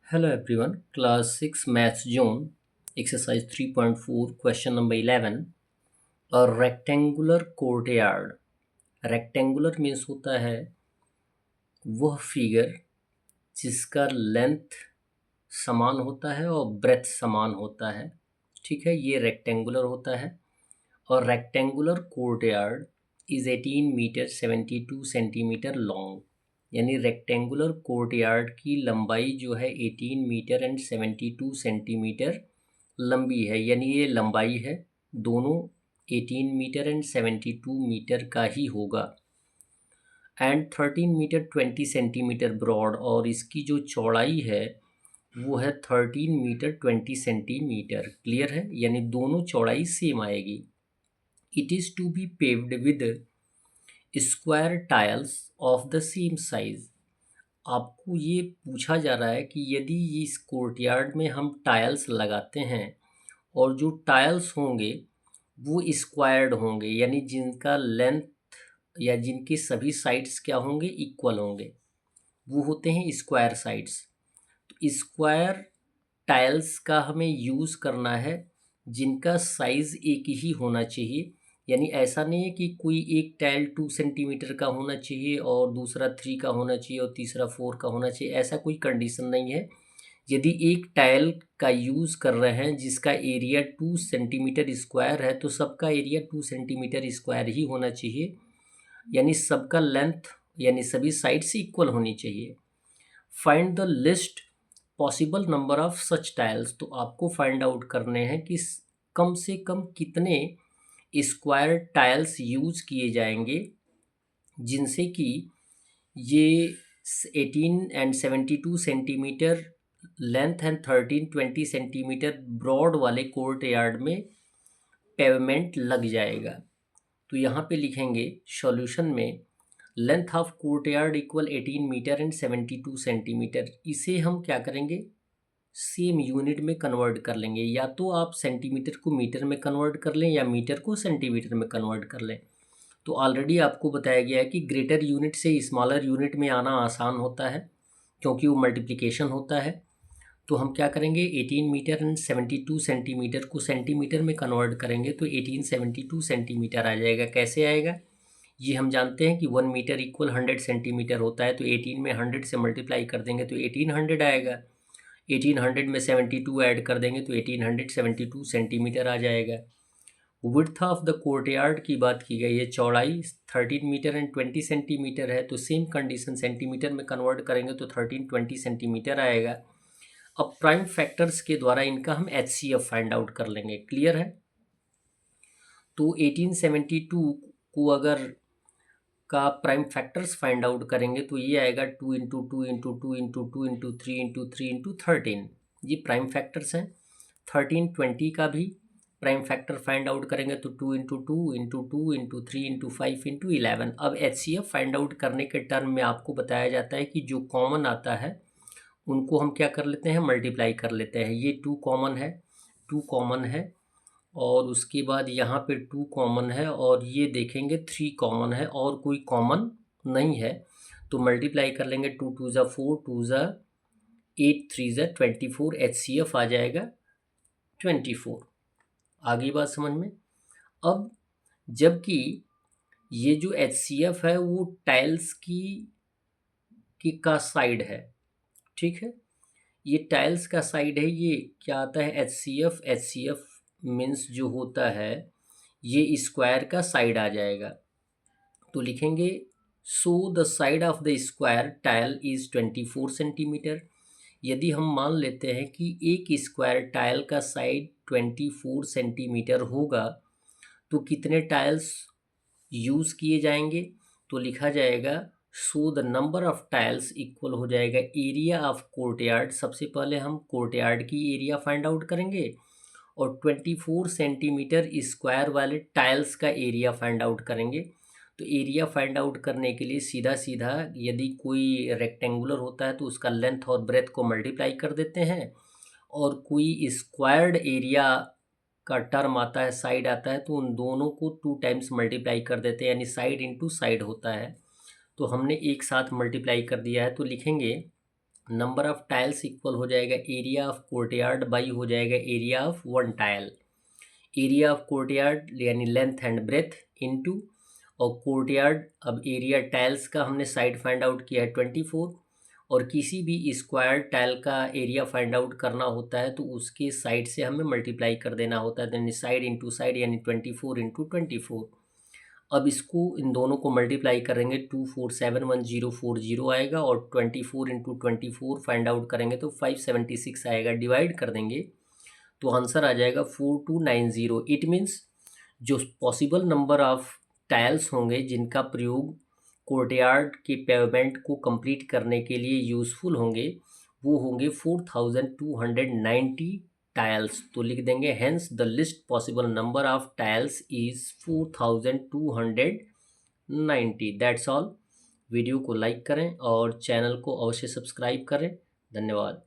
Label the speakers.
Speaker 1: Hello everyone, class 6 maths zone, exercise 3.4, question number 11. A rectangular courtyard. Rectangular means होता है वह figure जिसका length समान होता है और ब्रेथ समान होता है। ठीक है, ये रेक्टेंगुलर होता है। और rectangular courtyard is 18 metre 72 centimetre long. यानी रेक्टेंगुलर कोर्टयार्ड की लंबाई जो है 18 मीटर एंड 72 सेंटीमीटर लंबी है। यानी ये लंबाई है, दोनों 18 मीटर एंड 72 मीटर का ही होगा। एंड 13 मीटर 20 सेंटीमीटर ब्रॉड, और इसकी जो चौड़ाई है वो है 13 मीटर 20 सेंटीमीटर। क्लियर है, यानी दोनों चौड़ाई सेम आएगी। It is to be paved with square tiles of the same size. आपको ये पूछा जा रहा है कि यदि इस कोर्टयार्ड में हम टाइल्स लगाते हैं और जो टाइल्स होंगे वो स्क्वायर्ड होंगे, यानी जिनका लेंथ या जिनके सभी साइड्स क्या होंगे, इक्वल होंगे, वो होते हैं स्क्वायर साइड्स। तो स्क्वायर टाइल्स का हमें यूज़ करना है जिनका साइज़ एक ही होना चाहिए। यानी ऐसा नहीं है कि कोई एक टाइल 2 सेंटीमीटर का होना चाहिए और दूसरा 3 का होना चाहिए और तीसरा 4 का होना चाहिए, ऐसा कोई कंडीशन नहीं है। यदि एक टाइल का यूज़ कर रहे हैं जिसका एरिया 2 सेंटीमीटर स्क्वायर है तो सबका एरिया 2 सेंटीमीटर स्क्वायर ही होना चाहिए। यानी सबका लेंथ यानी सभी साइड्स इक्वल होनी चाहिए। Find the list possible number of such tiles. तो आपको फाइंड आउट करने हैं कि कम से कम कितने स्क्वायर टाइल्स यूज किए जाएंगे जिनसे कि ये 18 and 72 centimetre length and 13-20 centimetre broad वाले कोर्ट यार्ड में पेवमेंट लग जाएगा। तो यहाँ पे लिखेंगे सॉल्यूशन में length of courtyard equal 18 metre and 72 centimetre. इसे हम क्या करेंगे, सेम यूनिट में कन्वर्ट कर लेंगे। या तो आप सेंटीमीटर को मीटर में कन्वर्ट कर लें या मीटर को सेंटीमीटर में कन्वर्ट कर लें। तो ऑलरेडी आपको बताया गया है कि ग्रेटर यूनिट से स्मॉलर यूनिट में आना आसान होता है क्योंकि वो मल्टीप्लिकेशन होता है। तो हम क्या करेंगे, 18 मीटर एंड 72 सेंटीमीटर को सेंटीमीटर में कन्वर्ट करेंगे तो 1872 सेंटीमीटर आ जाएगा। कैसे आएगा, ये हम जानते हैं कि 1 मीटर इक्वल 100 सेंटीमीटर होता है। तो 18 में 100 से मल्टीप्लाई कर देंगे तो 1800 आएगा। 1800 में 72 ऐड कर देंगे तो 1872 सेंटीमीटर आ जाएगा। विड्थ ऑफ द कोर्टयार्ड की बात की गई है, चौड़ाई 13 मीटर एंड 20 सेंटीमीटर है। तो सेम कंडीशन, सेंटीमीटर में कन्वर्ट करेंगे तो 13-20 सेंटीमीटर आएगा। अब प्राइम फैक्टर्स के द्वारा इनका हम HCF फाइंड आउट कर लेंगे। क्लियर है, तो 1872 को अगर का प्राइम फैक्टर्स फाइंड आउट करेंगे तो ये आएगा 2 into 2 into 2 into 2 into 3 into 3 into 13। ये प्राइम फैक्टर्स हैं। 13-20 का भी प्राइम फैक्टर फाइंड आउट करेंगे तो 2 into 2 into 2 into 3 into 5 into 11। अब HCF फाइंड आउट करने के टर्म में आपको बताया जाता है कि जो कॉमन आता है उनको हम क्या कर लेते हैं, मल्टीप्लाई कर लेते हैं। ये 2 कॉमन है, 2 कॉमन है, और उसके बाद यहाँ पे 2 कॉमन है, और ये देखेंगे 3 कॉमन है और कोई कॉमन नहीं है। तो मल्टीप्लाई कर लेंगे, 2 2 ज़ा 4, 2 ज़ा 8, 3 ज़ा 24, HCF आ जाएगा 24। आगे बात समझ में। अब जबकि ये जो HCF है वो टाइल्स की का साइड है, ठीक है, ये टाइल्स का साइड है। ये क्या आता है, HCF मीन्स जो होता है ये स्क्वायर का साइड आ जाएगा। तो लिखेंगे so the side of the square tile is 24 centimetre. यदि हम मान लेते हैं कि एक स्क्वायर टाइल का साइड 24 सेंटीमीटर होगा तो कितने टाइल्स यूज़ किए जाएंगे, तो लिखा जाएगा so the number of tiles equal हो जाएगा एरिया ऑफ कोर्टयार्ड। सबसे पहले हम कोर्टयार्ड की एरिया फाइंड आउट करेंगे और 24 सेंटीमीटर स्क्वायर वाले टाइल्स का एरिया फाइंड आउट करेंगे। तो एरिया फाइंड आउट करने के लिए सीधा सीधा यदि कोई रेक्टेंगुलर होता है तो उसका लेंथ और ब्रेथ को मल्टीप्लाई कर देते हैं, और कोई स्क्वायर्ड एरिया का टर्म आता है, साइड आता है, तो उन दोनों को 2 टाइम्स मल्टीप्लाई कर देते हैं, यानी साइड इंटू साइड होता है। तो हमने एक साथ मल्टीप्लाई कर दिया है। तो लिखेंगे नंबर ऑफ टाइल्स इक्वल हो जाएगा एरिया ऑफ कोर्टयार्ड बाई हो जाएगा area of one tile. Area of courtyard यानी लेंथ एंड ब्रेथ इनटू, और कोर्टयार्ड, अब एरिया टाइल्स का हमने साइड फाइंड आउट किया है 24, और किसी भी स्क्वायर टाइल का एरिया फाइंड आउट करना होता है तो उसके साइड से हमें मल्टीप्लाई कर देना होता है, यानी साइड इंटू साइड, यानी 24 इंटू 24। अब इसको इन दोनों को मल्टीप्लाई करेंगे 24711040 आएगा, और 24 इंटू 24 फाइंड आउट करेंगे तो 576 आएगा। डिवाइड कर देंगे तो आंसर आ जाएगा 4290। इट मीन्स जो पॉसिबल नंबर ऑफ टाइल्स होंगे जिनका प्रयोग कोर्टयार्ड के पेवमेंट को कंप्लीट करने के लिए यूज़फुल होंगे, वो होंगे 4290 टाइल्स। तो लिख देंगे hence the list possible number of tiles is 4290। That's all. Video को लाइक करें और चैनल को अवश्य सब्सक्राइब करें। धन्यवाद।